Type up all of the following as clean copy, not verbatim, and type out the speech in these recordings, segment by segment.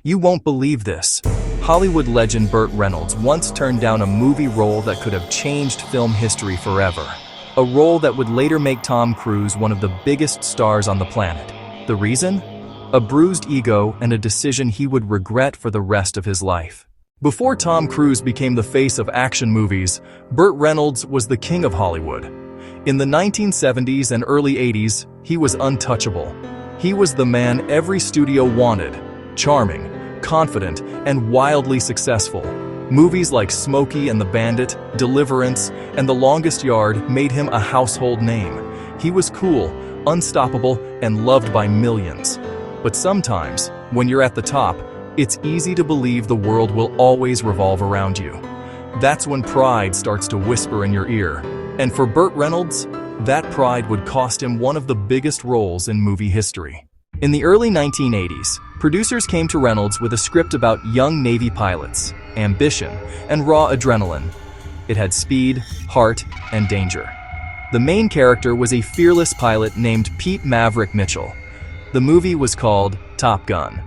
You won't believe this. Hollywood legend Burt Reynolds once turned down a movie role that could have changed film history forever. A role that would later make Tom Cruise one of the biggest stars on the planet. The reason? A bruised ego and a decision he would regret for the rest of his life. Before Tom Cruise became the face of action movies, Burt Reynolds was the king of Hollywood. In the 1970s and early 80s, he was untouchable. He was the man every studio wanted. Charming, confident, and wildly successful. Movies like Smokey and the Bandit, Deliverance, and The Longest Yard made him a household name. He was cool, unstoppable, and loved by millions. But sometimes, when you're at the top, it's easy to believe the world will always revolve around you. That's when pride starts to whisper in your ear. And for Burt Reynolds, that pride would cost him one of the biggest roles in movie history. In the early 1980s, producers came to Reynolds with a script about young Navy pilots, ambition, and raw adrenaline. It had speed, heart, and danger. The main character was a fearless pilot named Pete Maverick Mitchell. The movie was called Top Gun.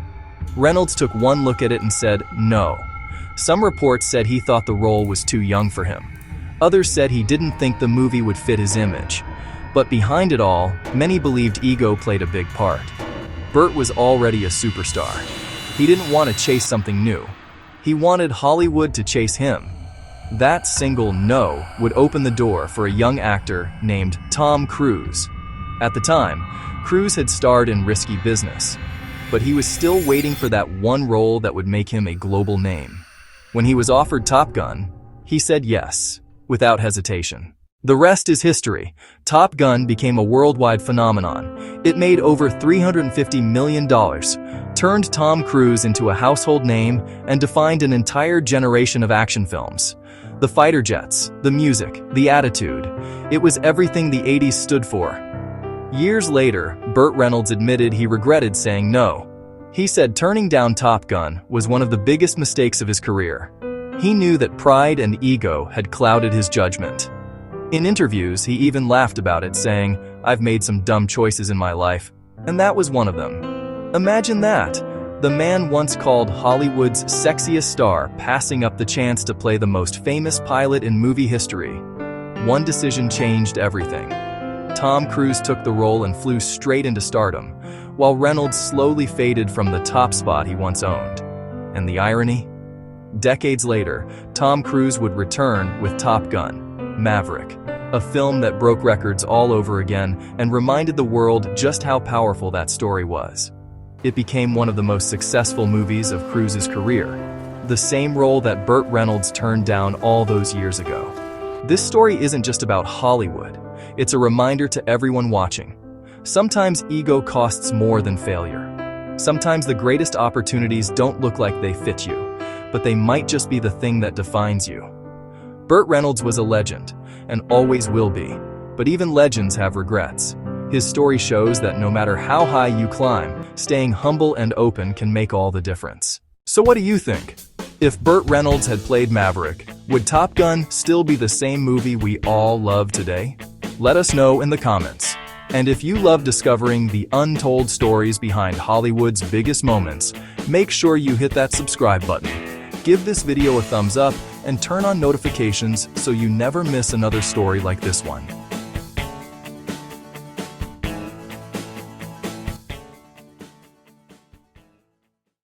Reynolds took one look at it and said, no. Some reports said he thought the role was too young for him. Others said he didn't think the movie would fit his image. But behind it all, many believed ego played a big part. Burt was already a superstar. He didn't want to chase something new. He wanted Hollywood to chase him. That single no would open the door for a young actor named Tom Cruise. At the time, Cruise had starred in risky business, but he was still waiting for that one role that would make him a global name. When he was offered Top Gun, he said yes, without hesitation. The rest is history. Top Gun became a worldwide phenomenon. It made over $350 million, turned Tom Cruise into a household name, and defined an entire generation of action films. The fighter jets, the music, the attitude. It was everything the 80s stood for. Years later, Burt Reynolds admitted he regretted saying no. He said turning down Top Gun was one of the biggest mistakes of his career. He knew that pride and ego had clouded his judgment. In interviews, he even laughed about it, saying, "I've made some dumb choices in my life, and that was one of them." Imagine that! The man once called Hollywood's sexiest star passing up the chance to play the most famous pilot in movie history. One decision changed everything. Tom Cruise took the role and flew straight into stardom, while Reynolds slowly faded from the top spot he once owned. And the irony? Decades later, Tom Cruise would return with Top Gun Maverick, a film that broke records all over again and reminded the world just how powerful that story was. It became one of the most successful movies of Cruise's career, the same role that Burt Reynolds turned down all those years ago. This story isn't just about Hollywood, it's a reminder to everyone watching. Sometimes ego costs more than failure. Sometimes the greatest opportunities don't look like they fit you, but they might just be the thing that defines you. Burt Reynolds was a legend, and always will be, but even legends have regrets. His story shows that no matter how high you climb, staying humble and open can make all the difference. So what do you think? If Burt Reynolds had played Maverick, would Top Gun still be the same movie we all love today? Let us know in the comments. And if you love discovering the untold stories behind Hollywood's biggest moments, make sure you hit that subscribe button. Give this video a thumbs up and turn on notifications so you never miss another story like this one.